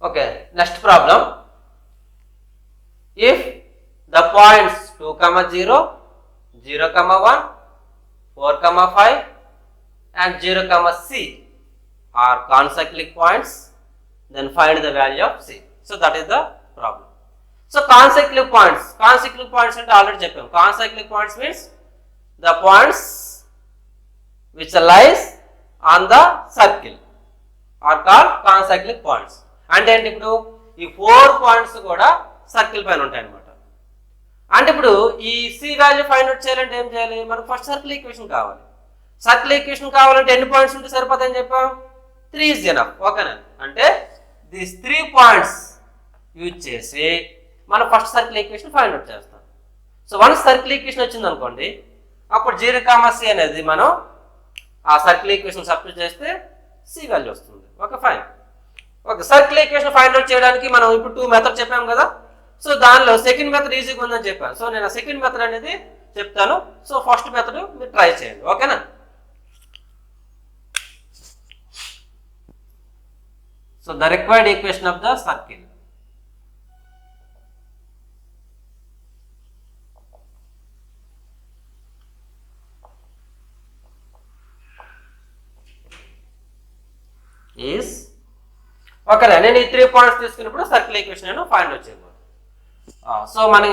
Okay, next problem. If the points 2, 0, 0, 1, 4, 5 and 0, c are concyclic points, then find the value of c. So that is the problem. So concyclic points అంటే already చెప్పాం. Concyclic points means the points which lies on the circle are called concyclic points. అంటే ఏంటి, ఇప్పుడు ఈ 4 points కూడా circle పైన ఉంటాయి అన్నమాట. అంటే ఇప్పుడు ఈ సి వాల్యూ ఫైండ్ అవుట్ చేయాలంటే ఏం చేయాలి, మనకు ఫస్ట్ సర్కిల్ ఈక్వేషన్ కావాలి. సర్కిల్ ఈక్వేషన్ కావాలంటే ఎన్ని పాయింట్స్ ఉంటే సరిపోతాయని చెప్పాం, 3 is enough. ఓకేనా, అంటే దీస్ 3 పాయింట్స్ యూజ్ చేసి మనం first circle equation find out చేస్తాం. సో వన్స్ సర్కిల్ ఈక్వేషన్ వచ్చింది అనుకోండి, అప్పుడు 0, c అనేది మనం ఆ సర్కిల్ ఈక్వేషన్ సబ్స్టిట్యూట్ చేస్తే సి వాల్యూ వస్తుంది. Okay, fine. Okay, circle equation find out చేయడానికి మనం ఇప్పుడు 2 మెథడ్ చెప్పాం కదా. సో దానిలో సెకండ్ మెథడ్ ఈజీగా ఉందని చెప్పాను. సో నేను సెకండ్ మెథడ్ అనేది చెప్తాను. సో ఫస్ట్ మెథడ్ మీరు ట్రై చేయండి. ఓకేనా. So the required equation of the circle is, ఓకేనా, నేను ఈ 3 పాయింట్స్ తీసుకున్నప్పుడు సర్కిల్ ఈక్వేషన్ నేను ఫైండ్ అవుట్ చేయబోతున్నాను. సో మనం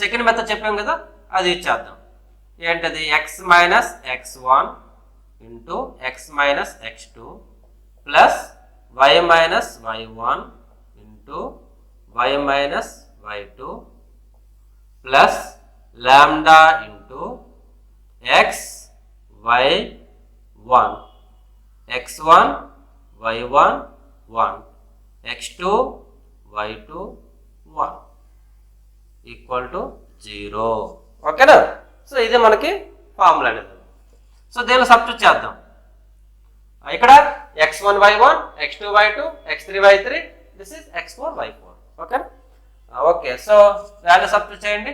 సెకండ్ మెథడ్ చెప్పాం కదా, అది ఇచ్చేద్దాం. ఏంటది, X minus x1 into X minus x2 plus y minus y1 into y minus y2 plus lambda into x y1 x1 y1 1 x2 y2 1 equal to 0. ఓకేనా. So ఇది మనకి ఫార్ములా అనేది. సో దీనిలో సబ్స్టిట్యూట్ చేద్దాం. ఇక్కడ x1 y1 x2 y2 x3 y3 this is x4 y4. Okay okay. So value substitute చేయండి.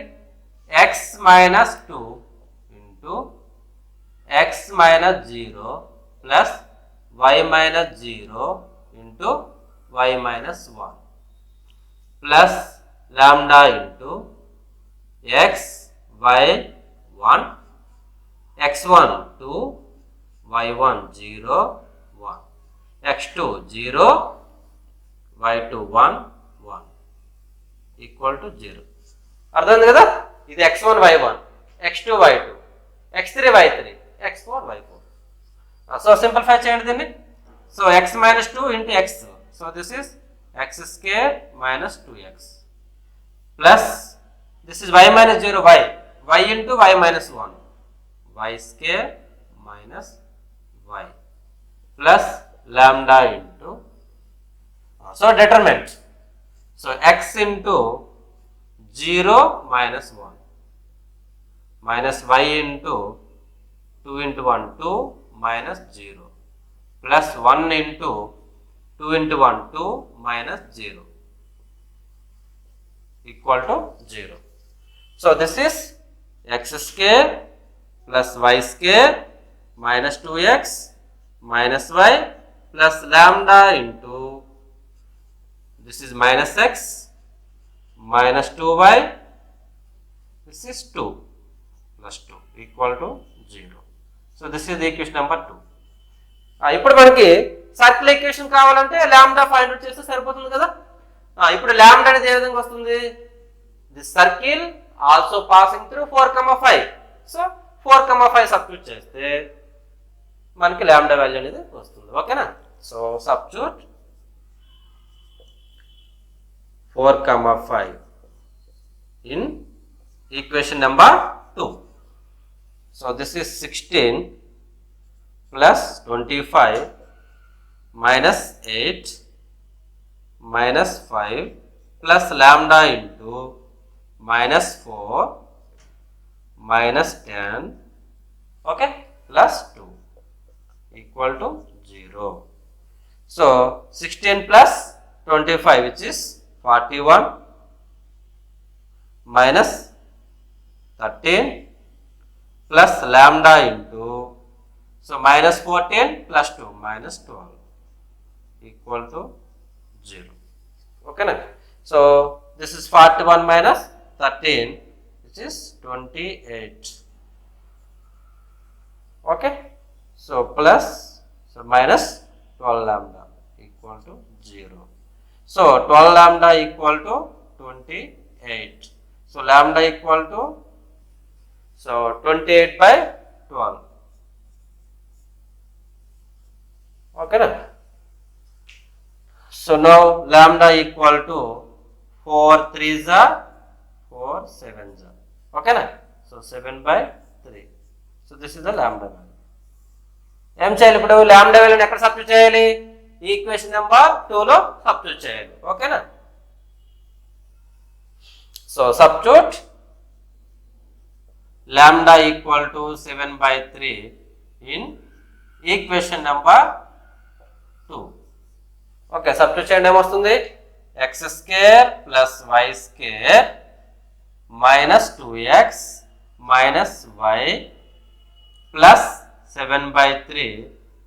x minus 2 into x minus 0 plus y minus 0 into y minus 1 plus lambda into x y1 x1 2 y1 0 1 x2 0 y2 1 1 equal to 0. అర్థమైంది కదా. ఇది x1 y1 x2 y2 x3 y3 x4 y4. So simplify చేయండి దీన్ని. So x minus 2 into x, so this is x square minus 2x plus this is y minus 0 y into y minus 1 y square minus y plus lambda into, so determinant, so x into 0 minus 1 minus y into 2 into 1 2 minus 0 plus 1 into 2 into 1 2 minus 0 equal to 0. So this is x square plus y square minus 2x minus y plus lambda into this is minus x minus 2y this is 2 plus 2 equal to 0. So this is equation number 2. ఇప్పుడు మనకి circle equation కావాలంటే lambda find out చేస్తే సరిపోతుంది కదా. ఇప్పుడు lambda అనేది ఏ విధంగా వస్తుంది, this circle also passing through 4, 5. So 4, 5 substitute చేస్తే మనకి లాంబ్డా వాల్యూ అనేది వస్తుంది. ఓకేనా. So substitute 4, 5 in equation number 2. So this is 16 plus 25 minus 8 minus 5 plus lambda into minus 4 minus 10 okay plus 2 equal to 0. So 16 plus 25 which is 41 minus 13 plus lambda into, so minus 14 plus 2 minus 12 equal to 0. ఓకేనా. So this is 41 minus 13 which is 28. Okay, so plus, so minus 12 lambda equal to 0. So 12 lambda equal to 28. So lambda equal to, so 28 by 12. Okay na? So now lambda equal to 4 3s are 4 7s are. Okay na? So 7 by 3. So this is the lambda value. ఏం చేయాలి ఇప్పుడు? Lambda వాల్యూని ఎక్కడ substitute చేయాలి? Equation number 2 లో substitute చేయాలి. ఓకేనా. So substitute lambda equal to 7 by 3 in equation number 2. Okay, substitute చేయండి. ఏమొస్తుంది? X square plus y square minus 2x minus y plus 7 by 3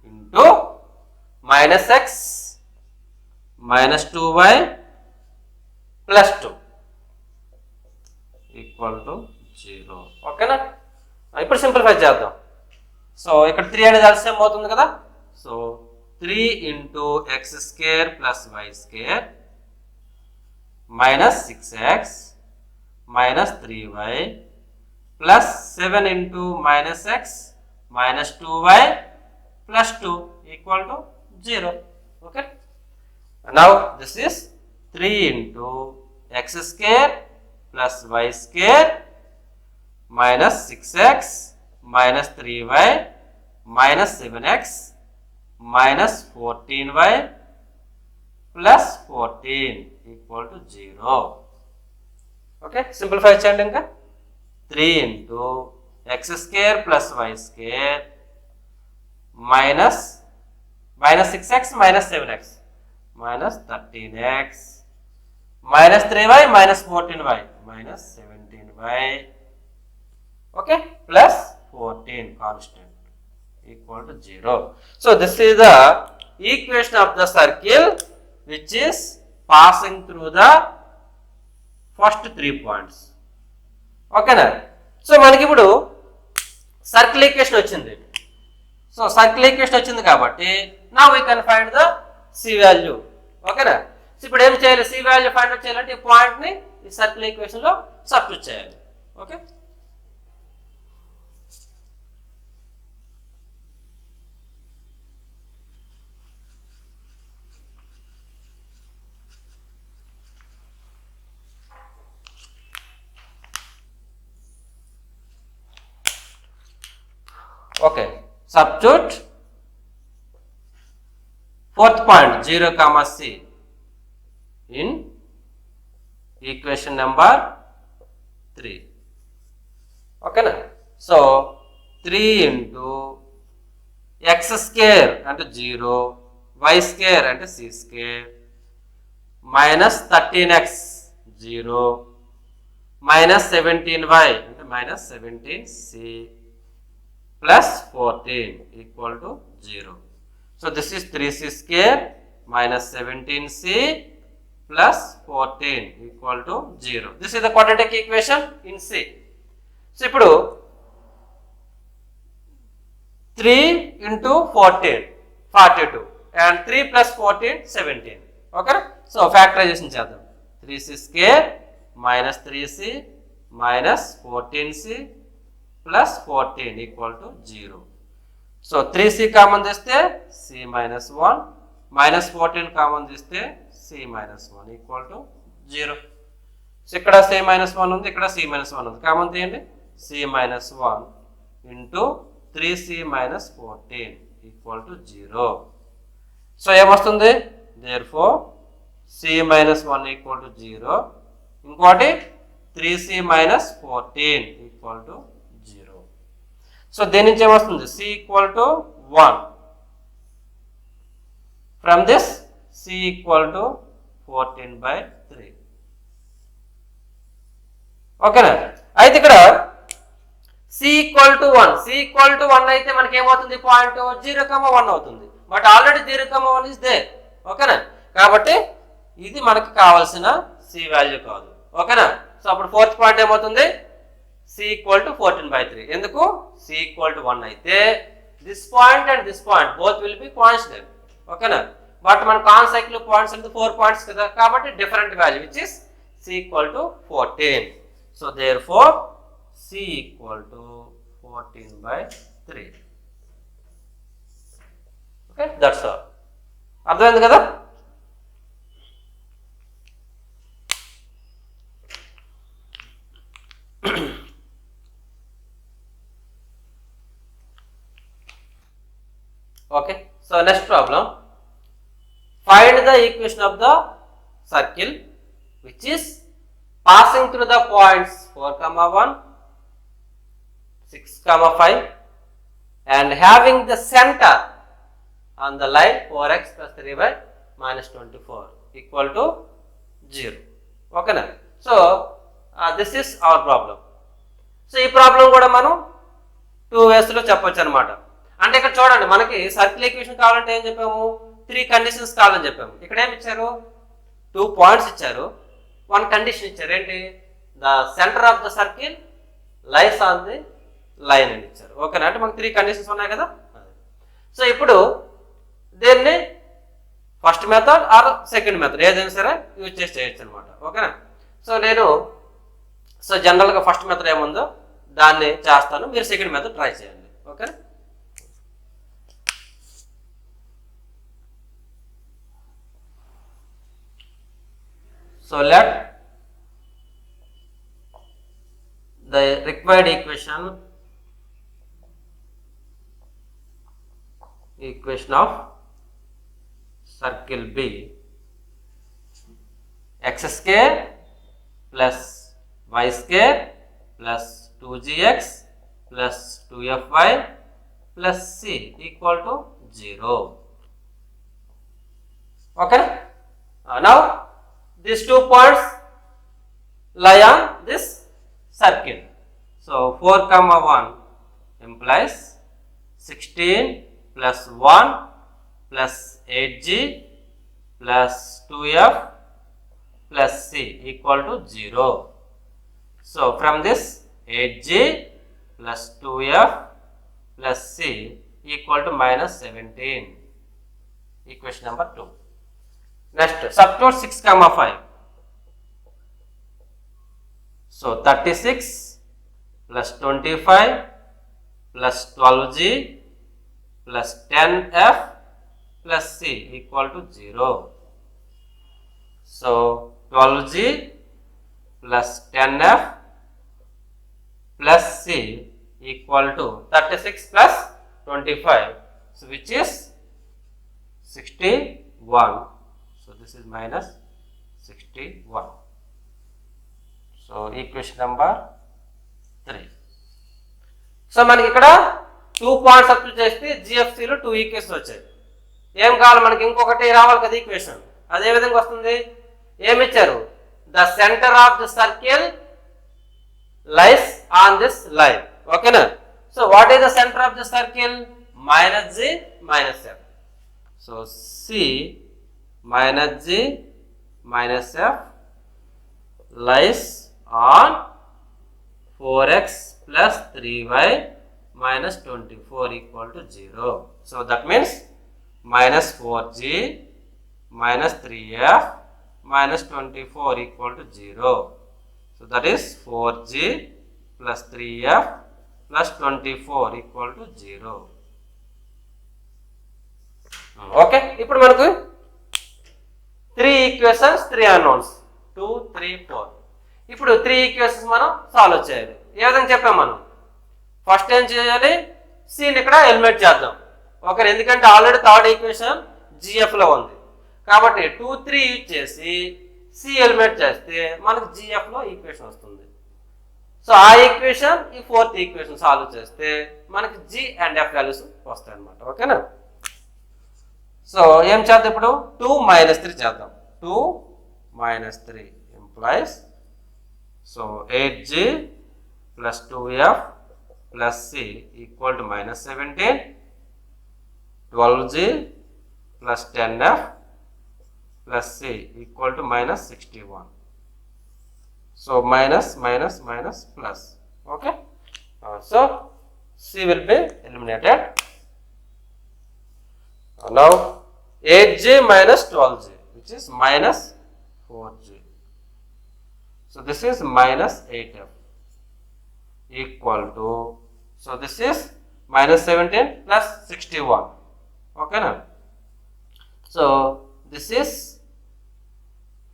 into minus x minus 2y plus 2 equal to 0. ఓకేనా. ఇప్పుడు simplify చేద్దాం. So ఇక్కడ 3 అనేది LCM అవుతుంది కదా. So 3 into x square plus y square minus 6x minus 3y plus 7 into minus x minus 2y plus 2 equal to 0. Okay. Now this is 3 into x square plus y square minus 6x minus 3y minus 7x minus 14y plus 14 equal to 0. Okay. Simplify చేయండి. ఇంకా 3 into x square plus y square minus 6x minus 7x minus 13x minus 3y minus 14y minus 17y. Okay, plus 14 constant equal to 0. So this is the equation of the circle which is passing through the first 3 points. Okay na. So మనకి ఇప్పుడు circle equation వచ్చింది. So circle equation వచ్చింది కాబట్టి now we can find the C value. ఓకేనా. So ఇప్పుడు ఏం చేయాలి? C value find out చేయాలంటే ఈ పాయింట్ని ఈ సర్కిల్ ఈక్వేషన్ లో సబ్స్టిట్యూట్ చేయాలి. Okay. Okay, substitute fourth point 0 comma c in equation number 3. Okay na. So 3 into x square అంటే 0, y square అంటే c square minus 13x 0 minus 17y అంటే minus 17c plus 14 equal to 0. So this is 3c square minus 17c plus 14 equal to 0. This is the quadratic equation in C. So ఇప్పుడు 3 into 14 42 and 3 plus 14 17. Okay. So factorization చేద్దాం. 3c square minus 3c minus 14c plus 14 equal to 0. So 3c common తీస్తే c minus 1 minus 14 common తీస్తే c minus 1 equal to 0. So ఇక్కడ c minus 1 ఉంది, ఇక్కడ c minus 1 ఉంది. Common తీయండి. c minus 1 into 3c minus 14 equal to 0. So ఏమొస్తుంది? therefore c minus 1 equal to 0. ఇంకోటి 3c minus 14 equal to 0. So దేని నుంచి ఏమొస్తుంది? c equal to 1. From this c equal to 14 by 3. ఓకేనా. అయితే ఇక్కడ c equal to 1. c equal to 1 అయితే మనకి ఏమవుతుంది? పాయింట్ 0, 1 అవుతుంది. But already 0, 1 is there. ఓకేనా. కాబట్టి ఇది మనకి కావాల్సిన సి వాల్యూ కాదు. ఓకేనా? సో అప్పుడు ఫోర్త్ పాయింట్ ఏమవుతుంది? C equal to 14/3. ఎందుకు? సి ఈక్వల్ టు 1 అయితే this point and this point both will be constant. ఓకేనా? బట్ మన కాన్ సైకిల్ పాయింట్స్ అంటే 4 పాయింట్స్ కదా, కాబట్టి different value which is C equal to 14. So therefore C equal to 14/3. Okay, that's all. అర్థమైంది కదా? Okay, so next problem, find the equation of the circle which is passing through the points 4,1, 6,5 and having the center on the line 4x plus 3y minus 24 equal to 0. Okay na? So this is our problem. So ఈ problem కూడా మనం 2 ways లో చెప్పొచ్చు అనమాట. అంటే ఇక్కడ చూడండి, మనకి సర్కిల్ ఈక్వేషన్ కావాలంటే ఏం చెప్పాము? 3 కండిషన్స్ కావాలని చెప్పాము. ఇక్కడ ఏమి ఇచ్చారు? 2 పాయింట్స్ ఇచ్చారు, 1 కండిషన్ ఇచ్చారు. ఏంటి? The centre of the circle lies on the line అని ఇచ్చారు. ఓకేనా? అంటే మనకు 3 కండిషన్స్ ఉన్నాయి కదా. సో ఇప్పుడు దీన్ని first method or second method ఏదైనా సరే యూజ్ చేసి చేయొచ్చు అనమాట. ఓకేనా? సో నేను జనరల్గా ఫస్ట్ మెథడ్ ఏముందో దాన్ని చేస్తాను, మీరు సెకండ్ మెథడ్ ట్రై చేయండి. ఓకేనా? So let the required equation of circle be x square plus y square plus 2gx plus 2fy plus c equal to 0. Okay? Now these 2 points lie on this circle. So 4,1 implies 16 plus 1 plus 8g plus 2f plus c equal to 0. So from this 8g plus 2f plus c equal to minus 17. Equation number 2. Next, substitute 6,5. So 36 plus 25 plus 12g plus 10f plus c equal to 0. So 12g plus 10f plus c equal to 36 plus 25, so which is 61. So this is minus 61. So equation number 3. So మనకి ఇక్కడ 2 points substitute చేస్తే జిఎఫ్సిలో 2 equations వచ్చాయి. ఏం కావాలి మనకి? ఇంకొకటి రావాలి కదా ఈక్వేషన్. అదే విధంగా వస్తుంది. ఏమి ఇచ్చారు? The centre of the circle lies on this line. ఓకేనా? So what is the centre of the circle? Minus g minus f. So c minus g minus f lies on 4x plus 3y minus 24 equal to 0. So that means minus 4g minus 3f minus 24 equal to 0. So that is 4g plus 3f plus 24 equal to 0. Okay, ఇప్పుడు మనకు 3 equations 3 unknowns 2, 3, 4. ఇప్పుడు 3 equations మనం solve చేయాలి. ఏ విధంగా చెప్పాం మనం? First ఏం చేయాలి? సిని ఇక్కడ ఎలిమినేట్ చేద్దాం. ఓకే, ఎందుకంటే ఆల్రెడీ థర్డ్ ఈక్వేషన్ జిఎఫ్లో ఉంది కాబట్టి 2, 3 యూజ్ చేసి సి ఎలిమినేట్ చేస్తే మనకు జిఎఫ్లో ఈక్వేషన్ వస్తుంది. సో ఆ ఈక్వేషన్ ఈ 4th ఈక్వేషన్ సాల్వ్ చేస్తే మనకి జి అండ్ ఎఫ్ వాల్యూస్ వస్తాయి అన్నమాట. ఓకేనా? సో ఏం చేద్దాం ఇప్పుడు? 2 - 3 చేద్దాం. 2 - 3 implies so 8g plus 2f plus c equal to minus 17, 12g plus 10f plus C equal to minus 61. So minus minus minus plus. Okay. So C will be eliminated. Now 8G minus 12G, which is minus 4G. So this is minus 8F equal to, so this is minus 17 plus 61. Okay now. So this is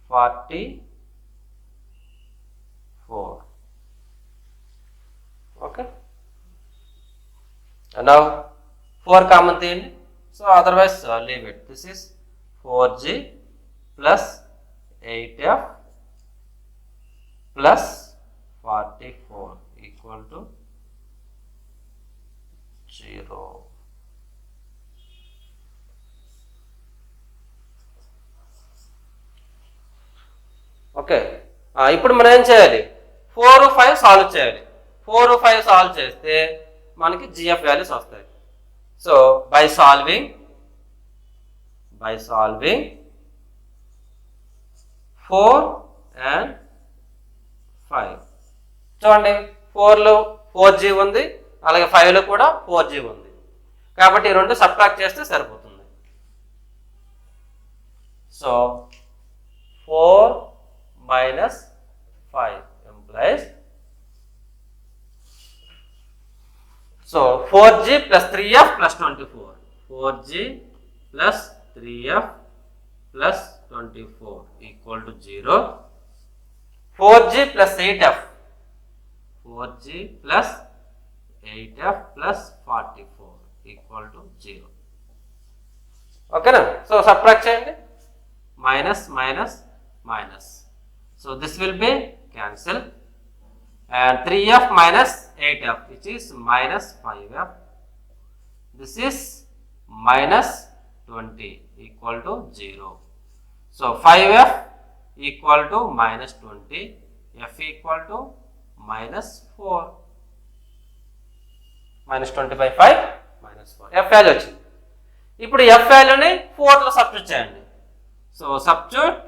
44. Okay. And now 4 common thing. So otherwise leave it. This is 4G plus 8F plus 44 equal to 0. Okay, ఇప్పుడు మనం ఏం చేయాలి? 4, 5 solve చేయాలి. 4, 5 solve చేస్తే మనకి GF values వస్తాయి. So by solving 4 and 5, చూడండి 4లో 4G ఉంది, అలాగే 5లో కూడా 4G ఉంది. కాబట్టి ఈ రెండు సబ్ట్రాక్ట్ చేస్తే సరిపోతుంది. So 4 minus 5 implies, so 4G plus 3F plus 24, 4G plus 3F plus 24 equal to 0. 4G plus 8F, 4G plus 8F plus 44 equal to 0. Okay na? So subtract cheyandi, minus minus minus. So this will be cancel, and 3F minus 8F, which is minus 5F. This is minus 20 equal to 0. So 5F equal to minus 20, F equal to minus 4. Minus 20 by 5 minus 4. F value వచ్చింది. ఇప్పుడు F వాల్యూని 4లో substitute చేయండి. So substitute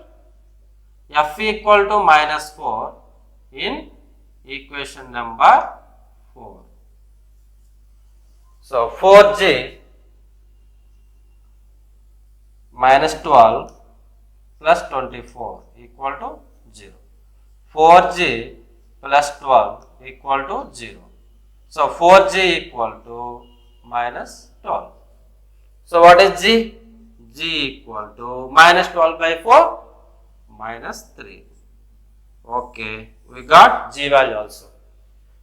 F equal to minus 4 in equation number 4. So 4G minus 12 plus 24 equal to 0. 4G plus 12 equal to 0. So 4G equal to minus 12. So what is G? G equal to minus 12 by 4 minus 3. Okay, we got G value also.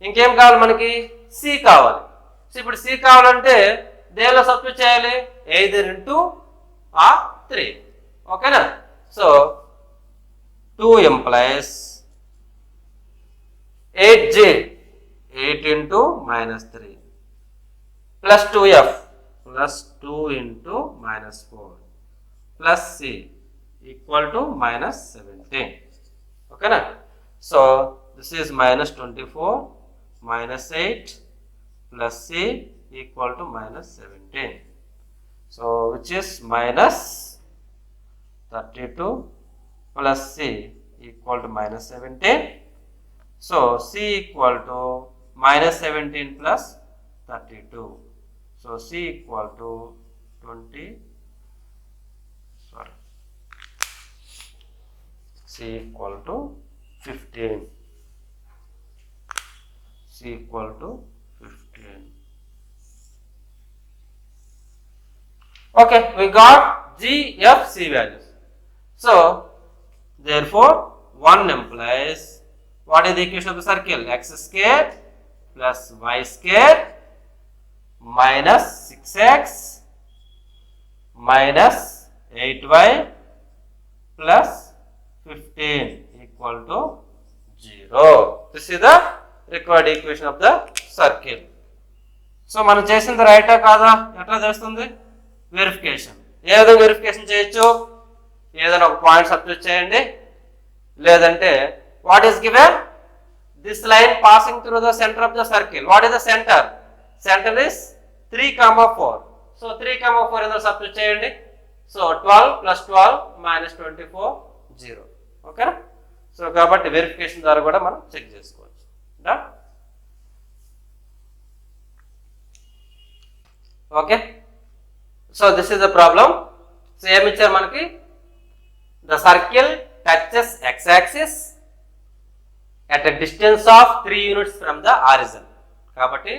ఇంకేం కావాలి మనకి? C కావాలి. So ఇప్పుడు C కావాలంటే దేనిలో substitute చేయాలి? either into or 3. ఓకేనా? So 2 implies 8G, 8 into minus 3 plus 2F plus 2 into minus 4 plus C equal to minus 17. Okay na? So this is minus 24 minus 8 plus C equal to minus 17. So which is minus 32 plus C equal to minus 17. So C equal to minus 17 plus 32. So C equal to 20. Sorry. C equal to 15. C equal to 15. Okay, we got G, F, C values. So therefore 1 implies, what is the equation of the circle? X square plus y square minus 6x minus 8y plus 15 equal to 0. This is the required equation of the circle. So మనం చేసింది రైటా కాదా? ఎట్లా చేస్తుంది? Verification. ఏ విధంగా verification చేయొచ్చు? ఏదైనా ఒక పాయింట్ సబ్స్టిట్యూట్ చేయండి, లేదంటే what is given? This line passing through the centre of the circle. What is the centre? Centre is 3, 4. So 3, 4 ఏదో సబ్స్టిట్యూట్ చేయండి. So 12 plus 12 minus 24 0. ఓకేనా? సో కాబట్టి వెరిఫికేషన్ ద్వారా కూడా మనం చెక్ చేసుకోవచ్చు. Okay, so this is the problem. So ఏమి ఇచ్చారు మనకి? The circle touches X axis at a distance of 3 units from the horizon. కాబట్టి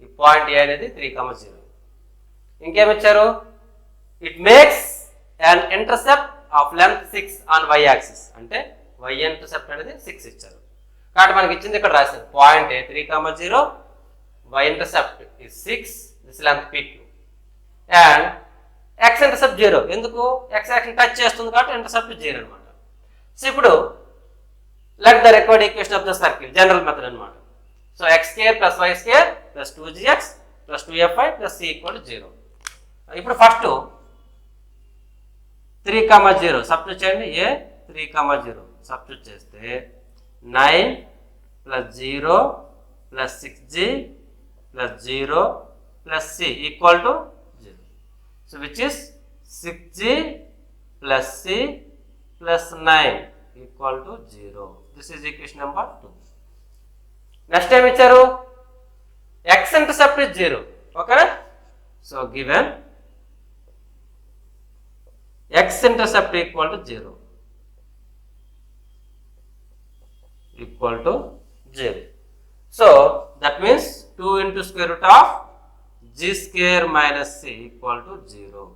ఈ పాయింట్ ఏ అనేది 3,0. ఇంకేమి ఇచ్చారు? It makes an intercept of length 6 on y axis. అంటే y intercept అనేది 6 ఇచ్చారు. కాబట్టి మనకి ఇచ్చింది ఇక్కడ రాశారు point A 3,0, y intercept is 6, this length p2, and x intercept 0. ఎందుకు? x యాక్సిస్ టచ్ చేస్తుంది కాబట్టి ఇంటర్సెప్ట్ 0 అనమాట. సో ఇప్పుడు let the required equation of the circle, general method అనమాట. So x square plus y square plus 2gx plus 2fy plus c equal to 0. ఇప్పుడు first 3,0 substitute చేయండి. ఏ 3,0 substitute చేస్తే 9 plus 0 plus 6g plus 0 plus c equal to 0. So which is 6g plus c plus 9 equal to 0. This is equation number 2. Next time ఇచ్చారు x intercept is 0. Okay, so given x intercept equal to 0 equal to 0. So that means 2 into square root of g square minus c equal to 0.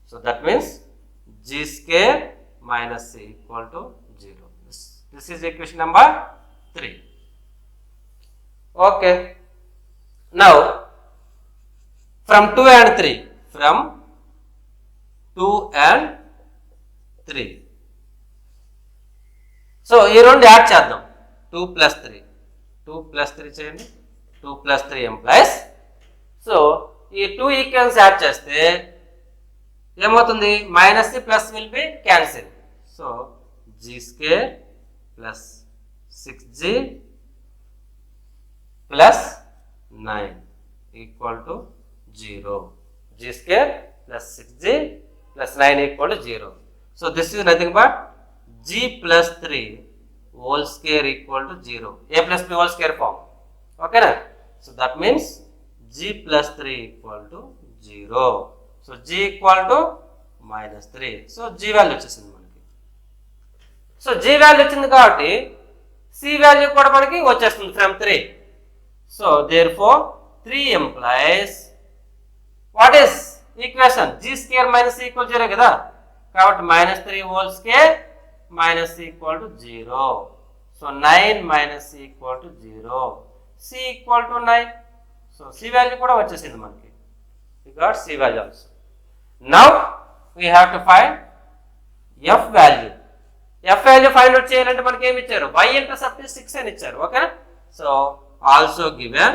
So that means g square minus c equal to 0. This is equation number 3. Okay. Now from 2 and 3, from 2 and 3. So ఈ రెండు add చేద్దాం. 2 plus 3. 2 plus 3 చేయండి. 2 plus 3 implies. So ఈ 2 equals add చేస్తే ఏమవుతుంది? Minus C plus will be cancel. So g square plus 6g plus 9 equal to 0. g square plus 6g plus 9 equal to 0. So this is nothing but g plus 3 whole square equal to 0. A plus b whole square form. Okay na? So that means g plus 3 equal to 0. So g equal to minus 3. So g value వచ్చేసింది మనకి. So g value వచ్చింది కాబట్టి c value కూడా మనకి వచ్చేస్తుంది from 3. So therefore 3 implies what is equation? g square minus c equal 0 కదా, కాబట్టి minus 3 whole square minus c equal to 0. So 9 minus c equal to 0. c equal to 9. So c value కూడా వచ్చేసింది మనకి. We got c value also. Now we have to find f value. f value find out చేయాలంటే మనకి ఏమి ఇచ్చారు? y intercept 6 అని ఇచ్చారు. ఓకేనా? So also given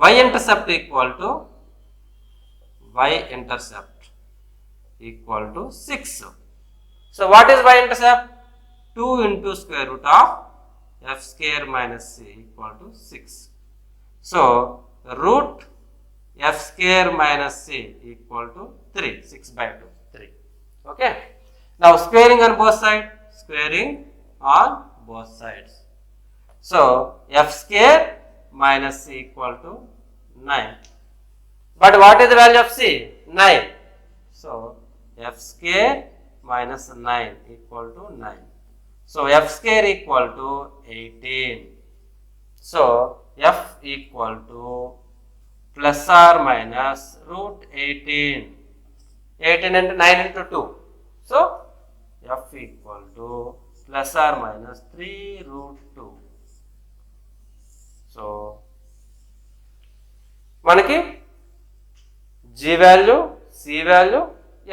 y intercept equal to 6. So what is y intercept? 2 into square root of f square minus c equal to 6. So root f square minus c equal to 3. 6 by 2, 3. Okay. Now squaring on both sides. So f square minus c equal to 9. But what is the value of c? 9. So f square minus 9 equal to 9. So f square equal to 18. So f equal to plus or minus root 18. 18 into 9 into 2. So f equal to plus or minus 3 root 2. So మనకి g value, c value,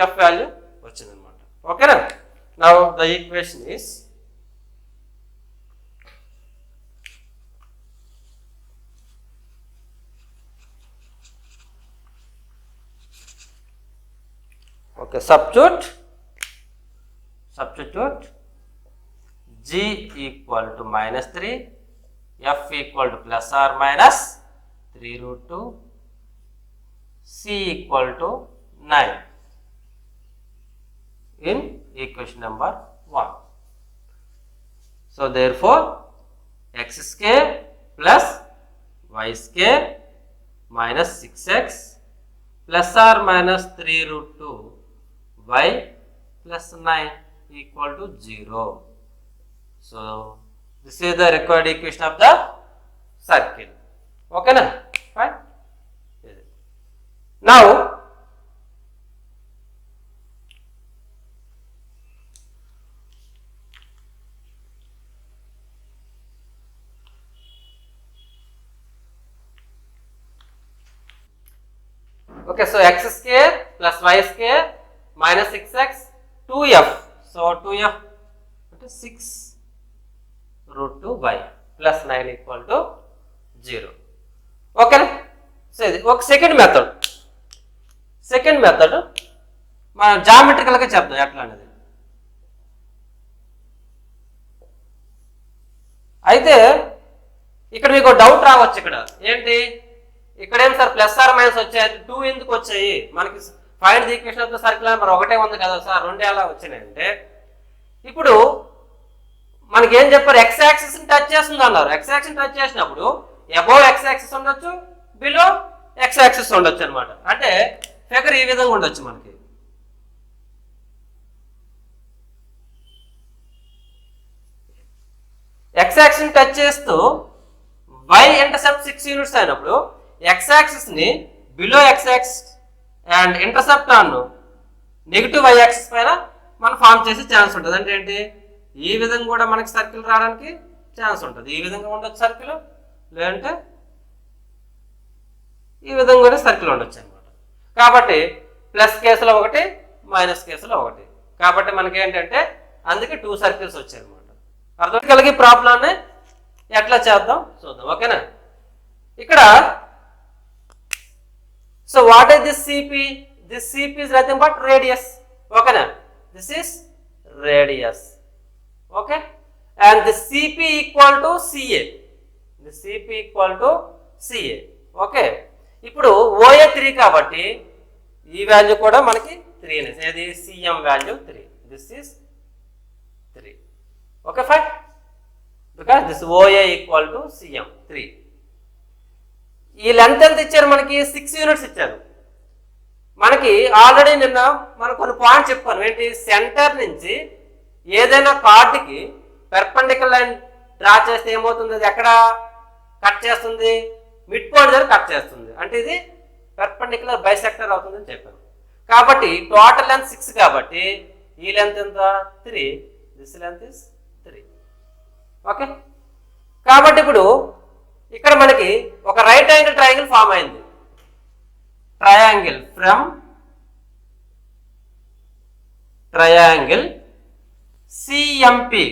f value వచ్చిందనమాట. ఓకేనా? Now the equation is okay, substitute g equal to minus 3, f equal to plus or minus 3 root 2, C equal to 9 in equation number 1. So therefore x square plus y square minus 6x plus or minus 3 root 2 y plus 9 equal to 0. So this is the required equation of the circle. Okay na? Fine. Now okay, so x square plus y square minus 6x 2f. So 2f అంటే 6 root 2y plus 9 equal to 0. Okay. So ఇది ఒక second method మనం జామెట్రికల్గా చెప్తాం ఎట్లా అనేది. అయితే ఇక్కడ మీకు డౌట్ రావచ్చు. ఇక్కడ ఏంటి, ఇక్కడేం సార్ ప్లస్ ఆర్ మైనస్ వచ్చాయి, 2 ఎందుకు వచ్చాయి, మనకి find the equation of the circle మరి ఒకటే ఉంది కదా సార్, 2 ఎలా వచ్చినాయి అంటే, ఇప్పుడు మనకి ఏం చెప్పారు, ఎక్స్ యాక్సిస్ ని టచ్ చేస్తుంది అన్నారు. ఎక్స్ యాక్సిస్ టచ్ చేసినప్పుడు అబోవ్ ఎక్స్ యాక్సిస్ ఉండొచ్చు, బిలో ఎక్స్ యాక్సిస్ ఉండొచ్చు అనమాట. అంటే ఫిగర్ ఈ విధంగా ఉండొచ్చు. మనకి ఎక్స్ యాక్సిస్ ని టచ్ చేస్తూ y ఇంటర్సెప్ట్ 6 యూనిట్స్ అయినప్పుడు ఎక్స్ యాక్సిస్ ని below X axis and intercept on negative y axis పైన మనం ఫామ్ చేసే ఛాన్స్ ఉంటుంది. అంటే ఏంటి, ఈ విధంగా కూడా మనకి సర్కిల్ రావడానికి ఛాన్స్ ఉంటుంది. ఈ విధంగా ఉండొచ్చు సర్కిల్, లేదంటే ఈ విధంగా కూడా సర్కిల్ ఉండొచ్చు అనమాట. కాబట్టి ప్లస్ కేసులో ఒకటి, మైనస్ కేసులో ఒకటి. కాబట్టి మనకి ఏంటంటే అందుకే 2 సర్కిల్స్ వచ్చాయి అనమాట. అర్థం కలిగి ప్రాబ్లాన్ని ఎట్లా చేద్దాం చూద్దాం. ఓకేనా. ఇక్కడ so what is this CP? This CP is nothing but radius. ఓకేనా. This is radius. Okay. And the CP equal to CA. The CP equal to CA. Okay. ఇప్పుడు ఓఏ 3 కాబట్టి ఈ వాల్యూ కూడా మనకి 3 అనేది. ఏది, CM value 3. This is 3. Okay fine. Because this OA equal to CM 3. ఈ length ఎంత ఇచ్చారు మనకి, 6 యూనిట్స్ ఇచ్చారు. మనకి ఆల్రెడీ నిన్న మనం కొన్ని పాయింట్స్ చెప్పాను. ఏంటి, సెంటర్ నుంచి ఏదైనా కార్డుకి పెర్పెండిక్యులర్ లైన్ డ్రా చేస్తే ఏమవుతుంది, అది ఎక్కడ కట్ చేస్తుంది, మిడ్ పాయింట్ దగ్గర కట్ చేస్తుంది. అంటే ఇది పెర్పెండిక్యులర్ బైసెక్టర్ అవుతుందని చెప్పాను. కాబట్టి టోటల్ లెంత్ 6 కాబట్టి ఈ లెంత్ ఎంత, 3. This length is 3. ఓకే. కాబట్టి ఇప్పుడు ఇక్కడ మనకి ఒక రైట్ యాంగిల్ ట్రయాంగిల్ ఫామ్ అయింది. ట్రయాంగిల్ ఫ్రమ్ ట్రయాంగిల్ సిఎంపి.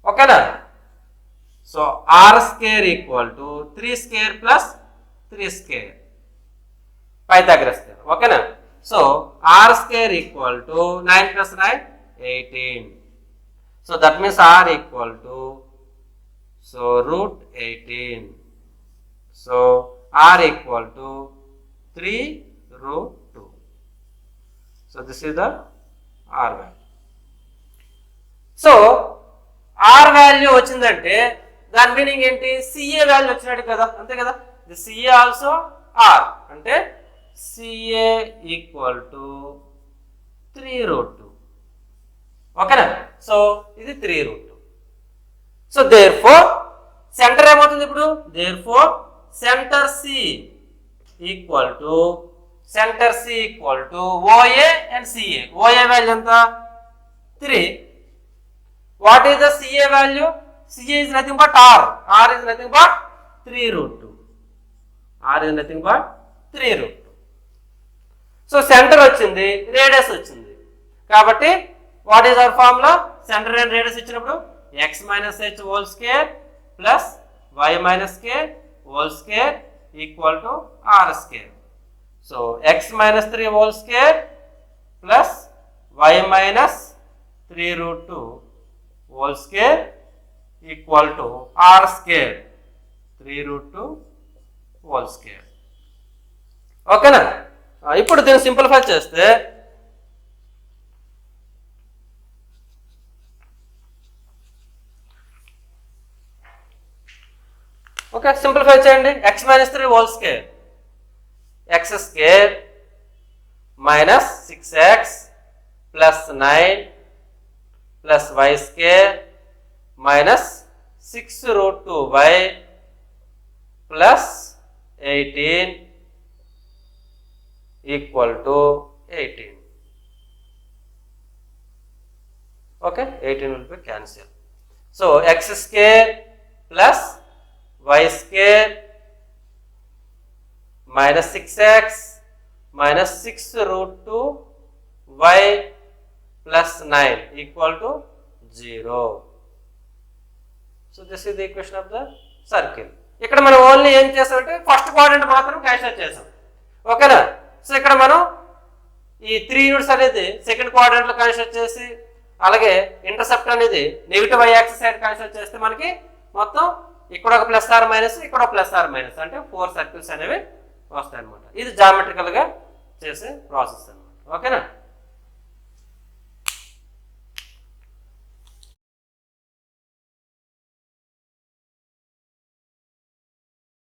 M. So R square equal to 3 square plus 3 square, Pythagoras theorem. ఓకేనా. So R square equal to 9 plus 9 18. So that means R equal to root 18. So R equal to 3 root 2. So this is the R value. So R value వచ్చిందంటే దాని meaning ఏంటి, CA value వచ్చినట్టు కదా, అంతే కదా. The CA also R, అంటే CA equal to 3 root 2. ఓకేనా. So ఇది 3 root 2. So therefore centre ఏమవుతుంది ఇప్పుడు, therefore centre C equal to OA and CA. OA value ఎంత, 3. What is the CA value, CA is nothing but R. R is nothing but 3 root 2. R is nothing but 3 root 2. So centre వచ్చింది, radius వచ్చింది. కాబట్టి what is our formula, centre and radius ఇచ్చినప్పుడు x minus h whole square plus y minus k whole square equal to r square. So x minus 3 whole square plus y minus 3 root 2 whole square equal to r square. 3 root 2 whole square. ఓకేనా? ఇప్పుడు దీన్ని simplify చేస్తే okay, simplify చేయండి. X minus 3 whole square, x square minus 6x plus 9 plus y square minus 6√2y plus 18 equal to 18. Okay, 18 will be cancel. So x square plus y square minus 6x minus 6√2y plus 9 equal to 0. So this is the equation of the circle. ఇక్కడ మనం only ఏం చేసామంటే first quadrant మాత్రం cancel చేసాం. ఓకేనా? So ఇక్కడ మనం ఈ 3 యూనిట్స్ అనేది సెకండ్ క్వాడ్రంట్లో క్యాన్సిల్ చేసి అలాగే ఇంటర్సెప్ట్ అనేది negative y axis side cancel చేస్తే మనకి మొత్తం ఇక్కడ ఒక ప్లస్ ఆర్ మైనస్ ఇక్కడ ఒక ప్లస్ ఆర్ మైనస్ అంటే 4 సర్కిల్స్ అనేవి వస్తాయి అనమాట. ఇది జామెట్రికల్గా చేసే ప్రాసెస్ అనమాట. ఓకేనా?